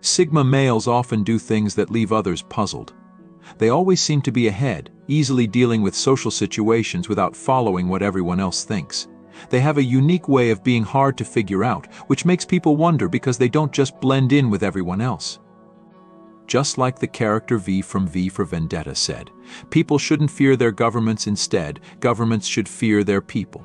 Sigma males often do things that leave others puzzled. They always seem to be ahead, easily dealing with social situations without following what everyone else thinks. They have a unique way of being hard to figure out, which makes people wonder because they don't just blend in with everyone else. Just like the character V from V for Vendetta said, people shouldn't fear their governments, instead, governments should fear their people.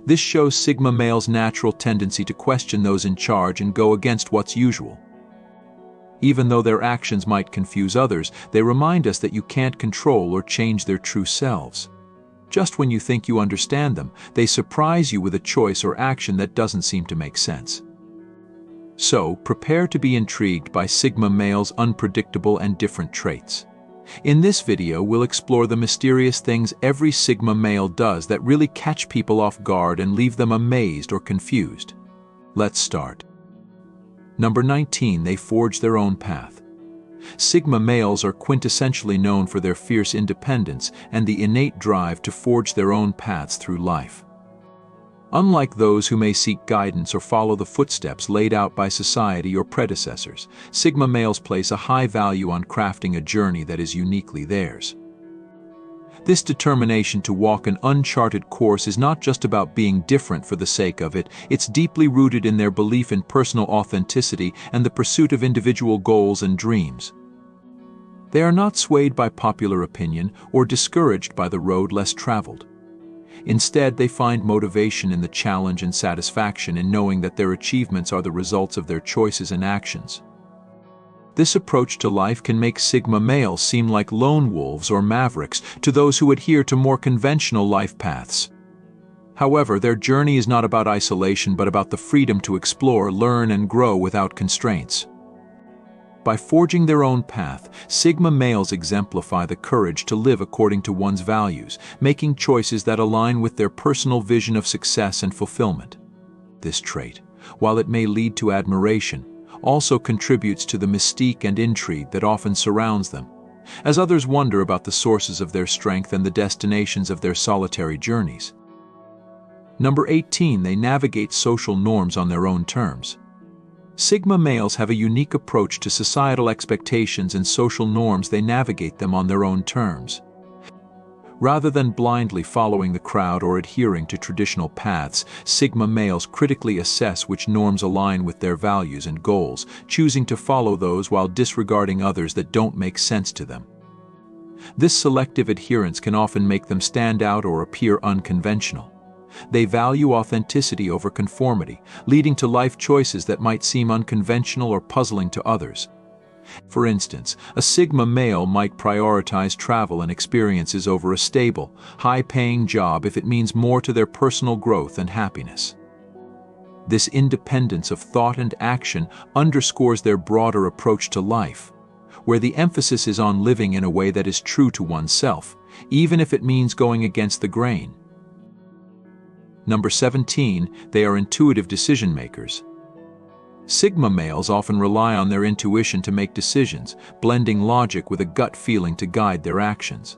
This shows Sigma males' natural tendency to question those in charge and go against what's usual. Even though their actions might confuse others, they remind us that you can't control or change their true selves. Just when you think you understand them, they surprise you with a choice or action that doesn't seem to make sense. So, prepare to be intrigued by Sigma males' unpredictable and different traits. In this video, we'll explore the mysterious things every Sigma male does that really catch people off guard and leave them amazed or confused. Let's start. Number 19. They forge their own path. Sigma males are quintessentially known for their fierce independence and the innate drive to forge their own paths through life. Unlike those who may seek guidance or follow the footsteps laid out by society or predecessors, Sigma males place a high value on crafting a journey that is uniquely theirs. This determination to walk an uncharted course is not just about being different for the sake of it, it's deeply rooted in their belief in personal authenticity and the pursuit of individual goals and dreams. They are not swayed by popular opinion or discouraged by the road less traveled. Instead, they find motivation in the challenge and satisfaction in knowing that their achievements are the results of their choices and actions. This approach to life can make Sigma males seem like lone wolves or mavericks to those who adhere to more conventional life paths. However, their journey is not about isolation but about the freedom to explore, learn, and grow without constraints. By forging their own path, Sigma males exemplify the courage to live according to one's values, making choices that align with their personal vision of success and fulfillment. This trait, while it may lead to admiration, also contributes to the mystique and intrigue that often surrounds them, as others wonder about the sources of their strength and the destinations of their solitary journeys. Number 18. They navigate social norms on their own terms. Sigma males have a unique approach to societal expectations and social norms. They navigate them on their own terms. Rather than blindly following the crowd or adhering to traditional paths, Sigma males critically assess which norms align with their values and goals, choosing to follow those while disregarding others that don't make sense to them. This selective adherence can often make them stand out or appear unconventional. They value authenticity over conformity, leading to life choices that might seem unconventional or puzzling to others. For instance, a Sigma male might prioritize travel and experiences over a stable, high-paying job if it means more to their personal growth and happiness. This independence of thought and action underscores their broader approach to life, where the emphasis is on living in a way that is true to oneself, even if it means going against the grain. Number 17. They are intuitive decision makers. Sigma males often rely on their intuition to make decisions, blending logic with a gut feeling to guide their actions.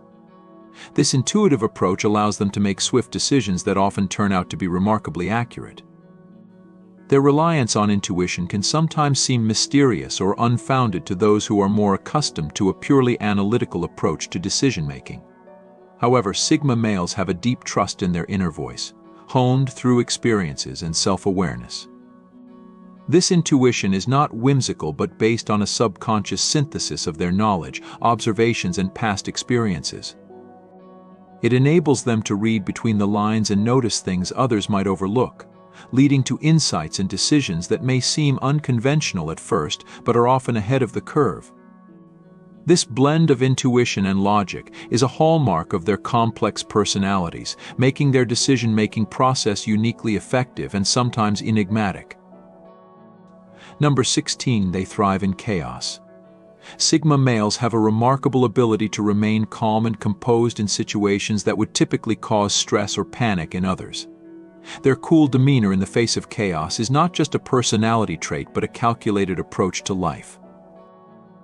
This intuitive approach allows them to make swift decisions that often turn out to be remarkably accurate. Their reliance on intuition can sometimes seem mysterious or unfounded to those who are more accustomed to a purely analytical approach to decision-making. However, Sigma males have a deep trust in their inner voice, honed through experiences and self-awareness. This intuition is not whimsical but based on a subconscious synthesis of their knowledge, observations, and past experiences. It enables them to read between the lines and notice things others might overlook, leading to insights and decisions that may seem unconventional at first but are often ahead of the curve. This blend of intuition and logic is a hallmark of their complex personalities, making their decision-making process uniquely effective and sometimes enigmatic. Number 16. They thrive in chaos. Sigma males have a remarkable ability to remain calm and composed in situations that would typically cause stress or panic in others. Their cool demeanor in the face of chaos is not just a personality trait but a calculated approach to life.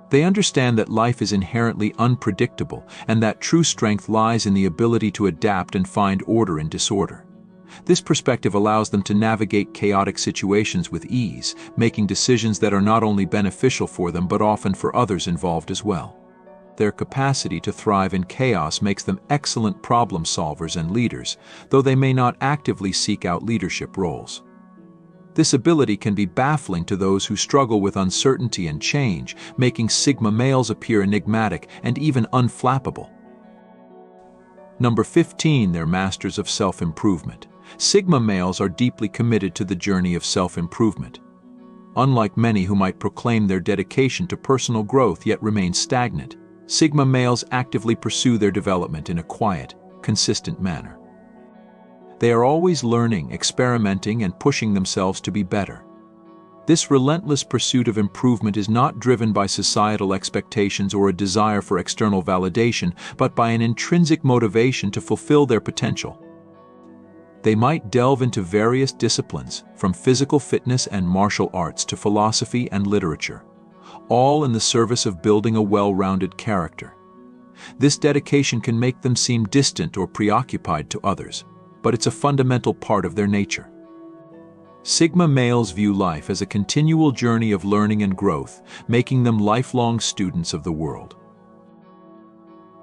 They understand that life is inherently unpredictable and that true strength lies in the ability to adapt and find order in disorder. This perspective allows them to navigate chaotic situations with ease, making decisions that are not only beneficial for them but often for others involved as well. Their capacity to thrive in chaos makes them excellent problem solvers and leaders, though they may not actively seek out leadership roles. This ability can be baffling to those who struggle with uncertainty and change, making Sigma males appear enigmatic and even unflappable. Number 15, they're masters of self-improvement. Sigma males are deeply committed to the journey of self-improvement. Unlike many who might proclaim their dedication to personal growth yet remain stagnant, Sigma males actively pursue their development in a quiet, consistent manner. They are always learning, experimenting, and pushing themselves to be better. This relentless pursuit of improvement is not driven by societal expectations or a desire for external validation, but by an intrinsic motivation to fulfill their potential. They might delve into various disciplines, from physical fitness and martial arts to philosophy and literature, all in the service of building a well-rounded character. This dedication can make them seem distant or preoccupied to others, but it's a fundamental part of their nature. Sigma males view life as a continual journey of learning and growth, making them lifelong students of the world.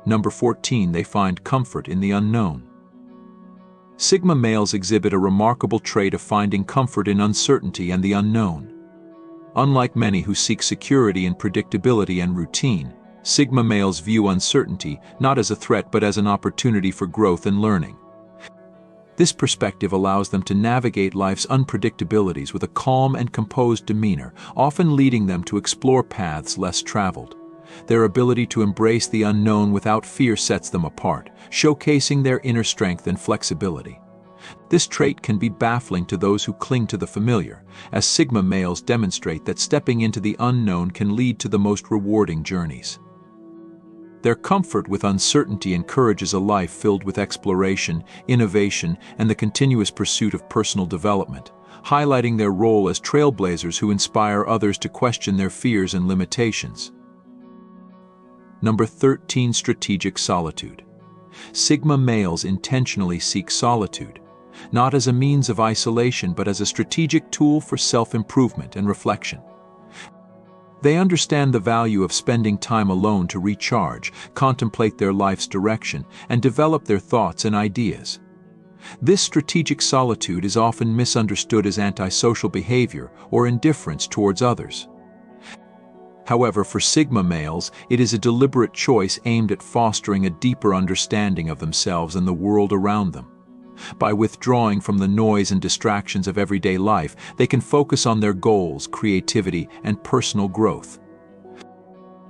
Number 14, they find comfort in the unknown. Sigma males exhibit a remarkable trait of finding comfort in uncertainty and the unknown. Unlike many who seek security in predictability and routine, Sigma males view uncertainty not as a threat but as an opportunity for growth and learning. This perspective allows them to navigate life's unpredictabilities with a calm and composed demeanor, often leading them to explore paths less traveled. Their ability to embrace the unknown without fear sets them apart, showcasing their inner strength and flexibility. This trait can be baffling to those who cling to the familiar, as Sigma males demonstrate that stepping into the unknown can lead to the most rewarding journeys. Their comfort with uncertainty encourages a life filled with exploration, innovation, and the continuous pursuit of personal development, highlighting their role as trailblazers who inspire others to question their fears and limitations. Number 13, strategic solitude. Sigma males intentionally seek solitude, not as a means of isolation but as a strategic tool for self-improvement and reflection. They understand the value of spending time alone to recharge, contemplate their life's direction, and develop their thoughts and ideas. This strategic solitude is often misunderstood as antisocial behavior or indifference towards others. However, for Sigma males, it is a deliberate choice aimed at fostering a deeper understanding of themselves and the world around them. By withdrawing from the noise and distractions of everyday life, they can focus on their goals, creativity, and personal growth.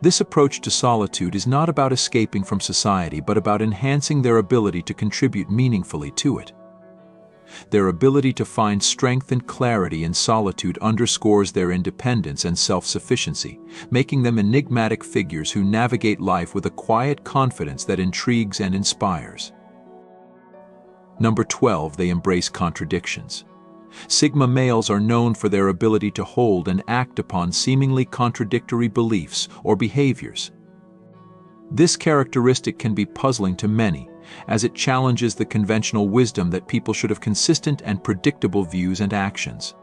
This approach to solitude is not about escaping from society, but about enhancing their ability to contribute meaningfully to it. Their ability to find strength and clarity in solitude underscores their independence and self-sufficiency, making them enigmatic figures who navigate life with a quiet confidence that intrigues and inspires. Number 12, they embrace contradictions. Sigma males are known for their ability to hold and act upon seemingly contradictory beliefs or behaviors. This characteristic can be puzzling to many, as it challenges the conventional wisdom that people should have consistent and predictable views and actions.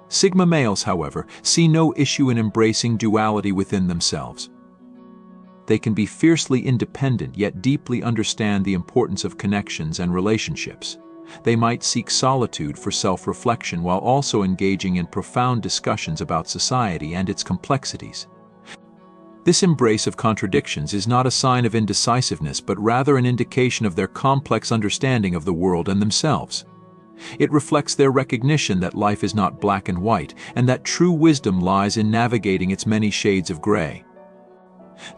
Sigma males, however, see no issue in embracing duality within themselves. They can be fiercely independent yet deeply understand the importance of connections and relationships. They might seek solitude for self-reflection while also engaging in profound discussions about society and its complexities. This embrace of contradictions is not a sign of indecisiveness, but rather an indication of their complex understanding of the world and themselves. It reflects their recognition that life is not black and white, and that true wisdom lies in navigating its many shades of gray.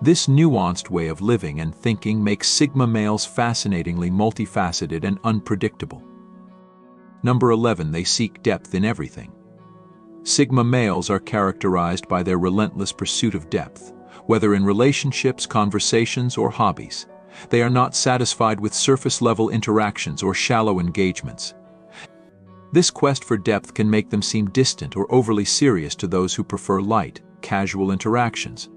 This nuanced way of living and thinking makes Sigma males fascinatingly multifaceted and unpredictable. Number 11, they seek depth in everything. Sigma males are characterized by their relentless pursuit of depth, whether in relationships, conversations, or hobbies. They are not satisfied with surface-level interactions or shallow engagements. This quest for depth can make them seem distant or overly serious to those who prefer light, casual interactions.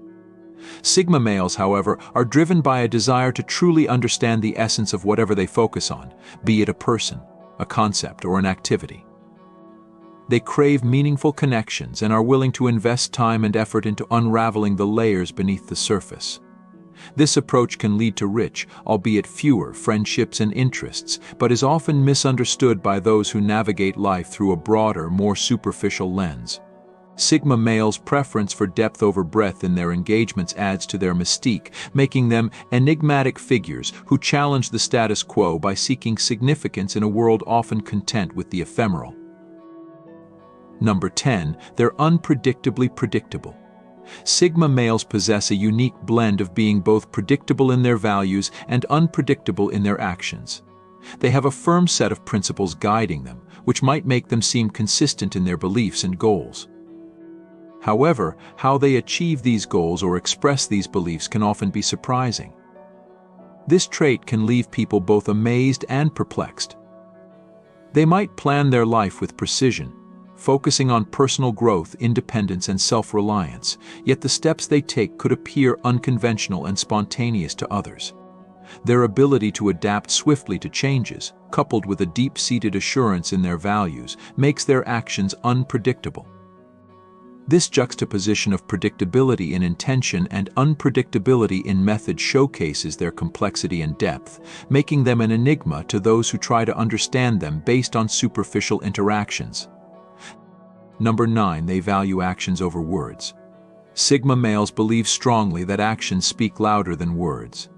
Sigma males, however, are driven by a desire to truly understand the essence of whatever they focus on, be it a person, a concept, or an activity. They crave meaningful connections and are willing to invest time and effort into unraveling the layers beneath the surface. This approach can lead to rich, albeit fewer, friendships and interests, but is often misunderstood by those who navigate life through a broader, more superficial lens. Sigma males' preference for depth over breadth in their engagements adds to their mystique, making them enigmatic figures who challenge the status quo by seeking significance in a world often content with the ephemeral. Number 10, they're unpredictably predictable. Sigma males possess a unique blend of being both predictable in their values and unpredictable in their actions. They have a firm set of principles guiding them, which might make them seem consistent in their beliefs and goals. However, how they achieve these goals or express these beliefs can often be surprising. This trait can leave people both amazed and perplexed. They might plan their life with precision, focusing on personal growth, independence, and self-reliance, yet the steps they take could appear unconventional and spontaneous to others. Their ability to adapt swiftly to changes, coupled with a deep-seated assurance in their values, makes their actions unpredictable. This juxtaposition of predictability in intention and unpredictability in method showcases their complexity and depth, making them an enigma to those who try to understand them based on superficial interactions. Number 9, they value actions over words. Sigma males believe strongly that actions speak louder than words.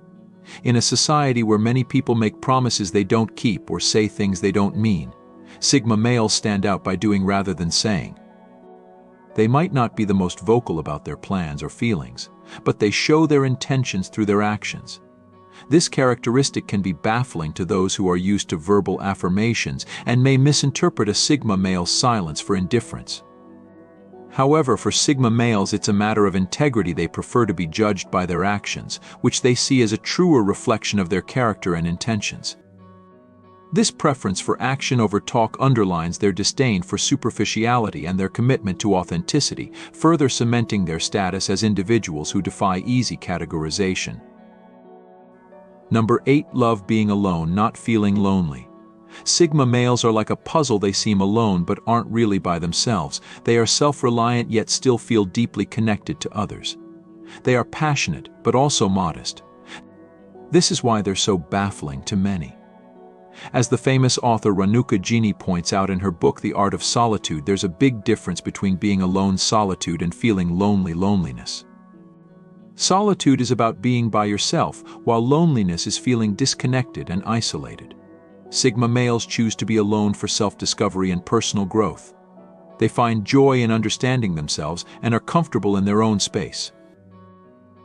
In a society where many people make promises they don't keep or say things they don't mean, Sigma males stand out by doing rather than saying. They might not be the most vocal about their plans or feelings, but they show their intentions through their actions. This characteristic can be baffling to those who are used to verbal affirmations and may misinterpret a Sigma male's silence for indifference. However, for Sigma males, it's a matter of integrity. They prefer to be judged by their actions, which they see as a truer reflection of their character and intentions. This preference for action over talk underlines their disdain for superficiality and their commitment to authenticity, further cementing their status as individuals who defy easy categorization. Number 8, love being alone, not feeling lonely. Sigma males are like a puzzle. They seem alone but aren't really by themselves. They are self-reliant yet still feel deeply connected to others. They are passionate but also modest. This is why they're so baffling to many. As the famous author Ranuka Genie points out in her book The Art of Solitude, there's a big difference between being alone solitude and feeling loneliness. Solitude is about being by yourself, while loneliness is feeling disconnected and isolated. Sigma males choose to be alone for self-discovery and personal growth. They find joy in understanding themselves and are comfortable in their own space.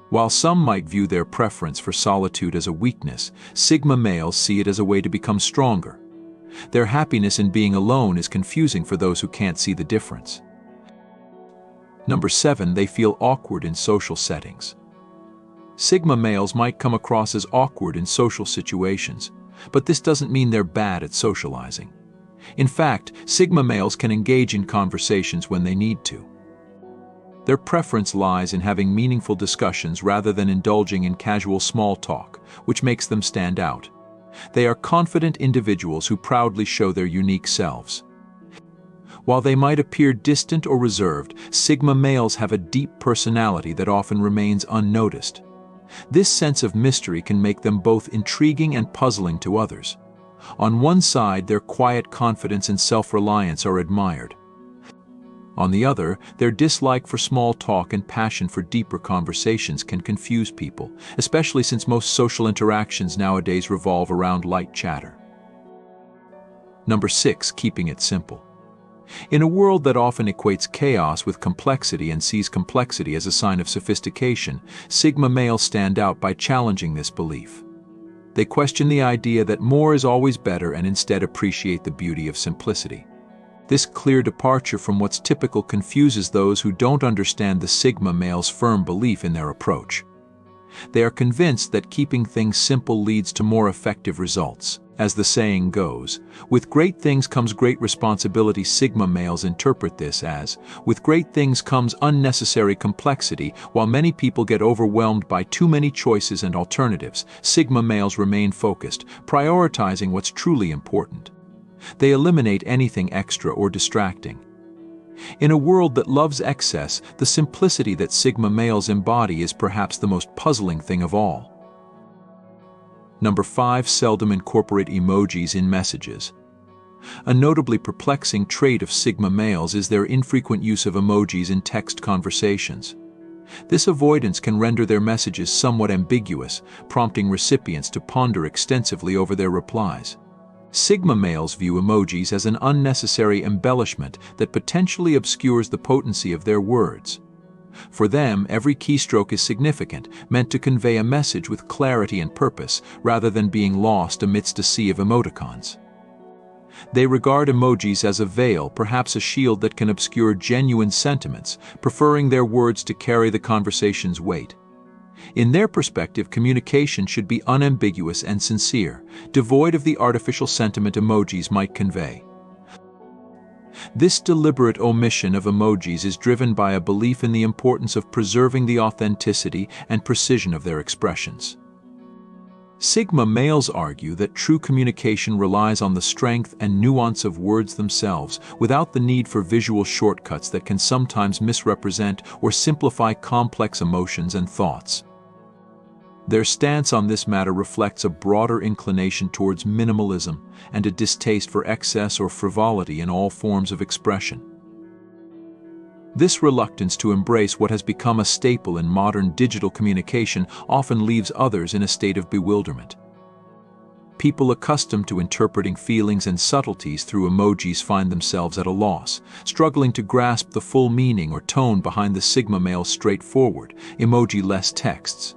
While some might view their preference for solitude as a weakness, Sigma males see it as a way to become stronger. Their happiness in being alone is confusing for those who can't see the difference. Number 7, they feel awkward in social settings. Sigma males might come across as awkward in social situations, but this doesn't mean they're bad at socializing. In fact, Sigma males can engage in conversations when they need to. Their preference lies in having meaningful discussions rather than indulging in casual small talk, which makes them stand out. They are confident individuals who proudly show their unique selves. While they might appear distant or reserved, Sigma males have a deep personality that often remains unnoticed. This sense of mystery can make them both intriguing and puzzling to others. On one side, their quiet confidence and self-reliance are admired. On the other, their dislike for small talk and passion for deeper conversations can confuse people, especially since most social interactions nowadays revolve around light chatter. Number 6, keeping it simple. In a world that often equates chaos with complexity and sees complexity as a sign of sophistication, Sigma males stand out by challenging this belief. They question the idea that more is always better and instead appreciate the beauty of simplicity. This clear departure from what's typical confuses those who don't understand the Sigma male's firm belief in their approach. They are convinced that keeping things simple leads to more effective results. As the saying goes, with great things comes great responsibility. Sigma males interpret this as, with great things comes unnecessary complexity. While many people get overwhelmed by too many choices and alternatives, Sigma males remain focused, prioritizing what's truly important. They eliminate anything extra or distracting. In a world that loves excess, the simplicity that Sigma males embody is perhaps the most puzzling thing of all. Number 5. Seldom incorporate emojis in messages. A notably perplexing trait of Sigma males is their infrequent use of emojis in text conversations. This avoidance can render their messages somewhat ambiguous, prompting recipients to ponder extensively over their replies. Sigma males view emojis as an unnecessary embellishment that potentially obscures the potency of their words. For them, every keystroke is significant, meant to convey a message with clarity and purpose, rather than being lost amidst a sea of emoticons. They regard emojis as a veil, perhaps a shield that can obscure genuine sentiments, preferring their words to carry the conversation's weight. In their perspective, communication should be unambiguous and sincere, devoid of the artificial sentiment emojis might convey. This deliberate omission of emojis is driven by a belief in the importance of preserving the authenticity and precision of their expressions. Sigma males argue that true communication relies on the strength and nuance of words themselves, without the need for visual shortcuts that can sometimes misrepresent or simplify complex emotions and thoughts. Their stance on this matter reflects a broader inclination towards minimalism and a distaste for excess or frivolity in all forms of expression. This reluctance to embrace what has become a staple in modern digital communication often leaves others in a state of bewilderment. People accustomed to interpreting feelings and subtleties through emojis find themselves at a loss, struggling to grasp the full meaning or tone behind the Sigma male's straightforward, emoji-less texts.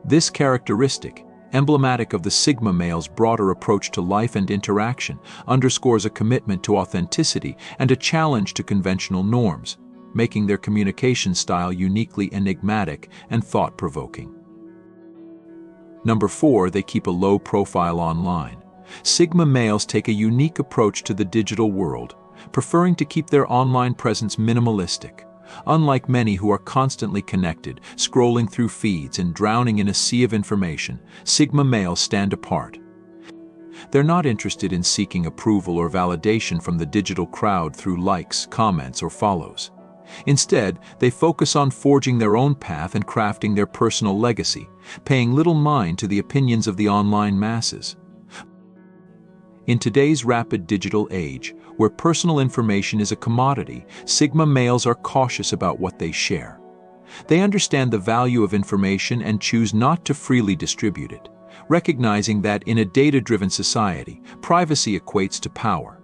This characteristic, emblematic of the Sigma male's broader approach to life and interaction, underscores a commitment to authenticity and a challenge to conventional norms, making their communication style uniquely enigmatic and thought-provoking. Number 4. They keep a low profile online. Sigma males take a unique approach to the digital world, preferring to keep their online presence minimalistic. Unlike many who are constantly connected, scrolling through feeds and drowning in a sea of information, Sigma males stand apart. They're not interested in seeking approval or validation from the digital crowd through likes, comments, or follows. Instead, they focus on forging their own path and crafting their personal legacy, paying little mind to the opinions of the online masses. In today's rapid digital age, where personal information is a commodity, Sigma males are cautious about what they share. They understand the value of information and choose not to freely distribute it, recognizing that in a data-driven society, privacy equates to power.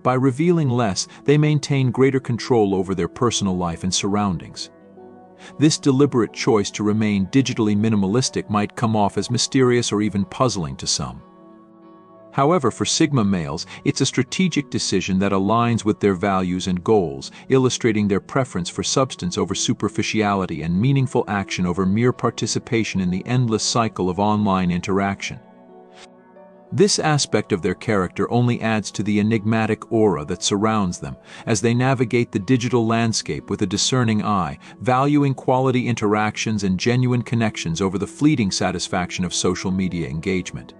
By revealing less, they maintain greater control over their personal life and surroundings. This deliberate choice to remain digitally minimalistic might come off as mysterious or even puzzling to some. However, for Sigma males, it's a strategic decision that aligns with their values and goals, illustrating their preference for substance over superficiality and meaningful action over mere participation in the endless cycle of online interaction. This aspect of their character only adds to the enigmatic aura that surrounds them as they navigate the digital landscape with a discerning eye, valuing quality interactions and genuine connections over the fleeting satisfaction of social media engagement.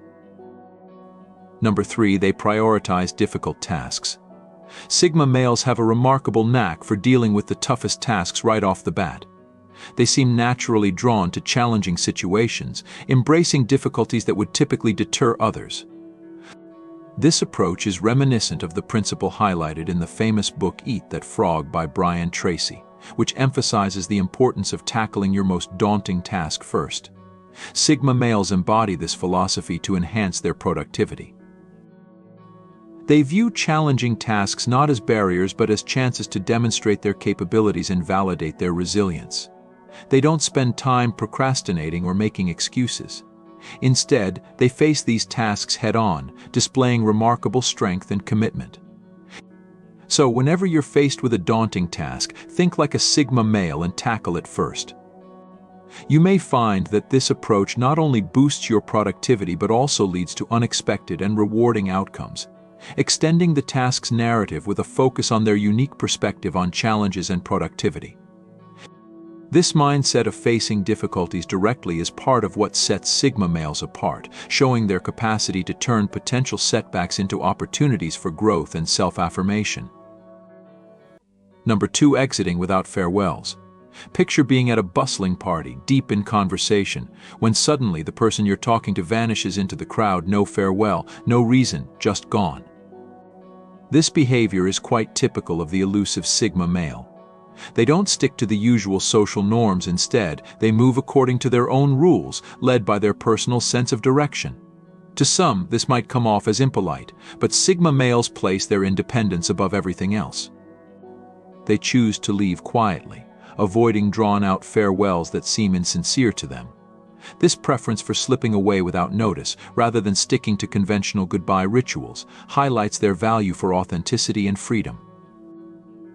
Number 3. They prioritize difficult tasks. Sigma males have a remarkable knack for dealing with the toughest tasks right off the bat. They seem naturally drawn to challenging situations, embracing difficulties that would typically deter others. This approach is reminiscent of the principle highlighted in the famous book Eat That Frog by Brian Tracy, which emphasizes the importance of tackling your most daunting task first. Sigma males embody this philosophy to enhance their productivity. They view challenging tasks not as barriers but as chances to demonstrate their capabilities and validate their resilience. They don't spend time procrastinating or making excuses. Instead, they face these tasks head-on, displaying remarkable strength and commitment. So, whenever you're faced with a daunting task, think like a Sigma male and tackle it first. You may find that this approach not only boosts your productivity but also leads to unexpected and rewarding outcomes, extending the task's narrative with a focus on their unique perspective on challenges and productivity. This mindset of facing difficulties directly is part of what sets Sigma males apart, showing their capacity to turn potential setbacks into opportunities for growth and self-affirmation. Number 2. Exiting without farewells. Picture being at a bustling party, deep in conversation, when suddenly the person you're talking to vanishes into the crowd, no farewell, no reason, just gone. This behavior is quite typical of the elusive Sigma male. They don't stick to the usual social norms. Instead, they move according to their own rules, led by their personal sense of direction. To some, this might come off as impolite, but Sigma males place their independence above everything else. They choose to leave quietly, avoiding drawn-out farewells that seem insincere to them. This preference for slipping away without notice, rather than sticking to conventional goodbye rituals, highlights their value for authenticity and freedom.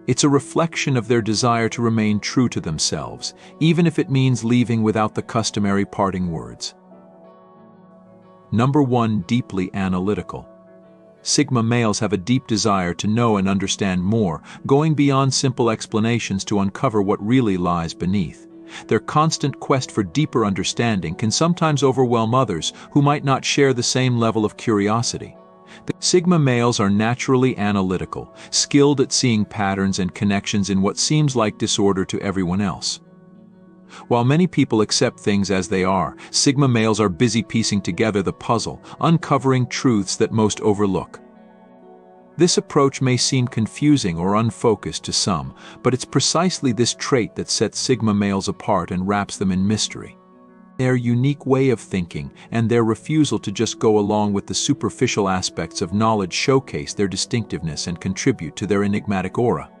It's a reflection of their desire to remain true to themselves, even if it means leaving without the customary parting words. Number 1. Deeply analytical. Sigma males have a deep desire to know and understand more, going beyond simple explanations to uncover what really lies beneath. Their constant quest for deeper understanding can sometimes overwhelm others who might not share the same level of curiosity. The Sigma males are naturally analytical, skilled at seeing patterns and connections in what seems like disorder to everyone else. While many people accept things as they are, Sigma males are busy piecing together the puzzle, uncovering truths that most overlook. This approach may seem confusing or unfocused to some, but it's precisely this trait that sets Sigma males apart and wraps them in mystery. Their unique way of thinking and their refusal to just go along with the superficial aspects of knowledge showcase their distinctiveness and contribute to their enigmatic aura.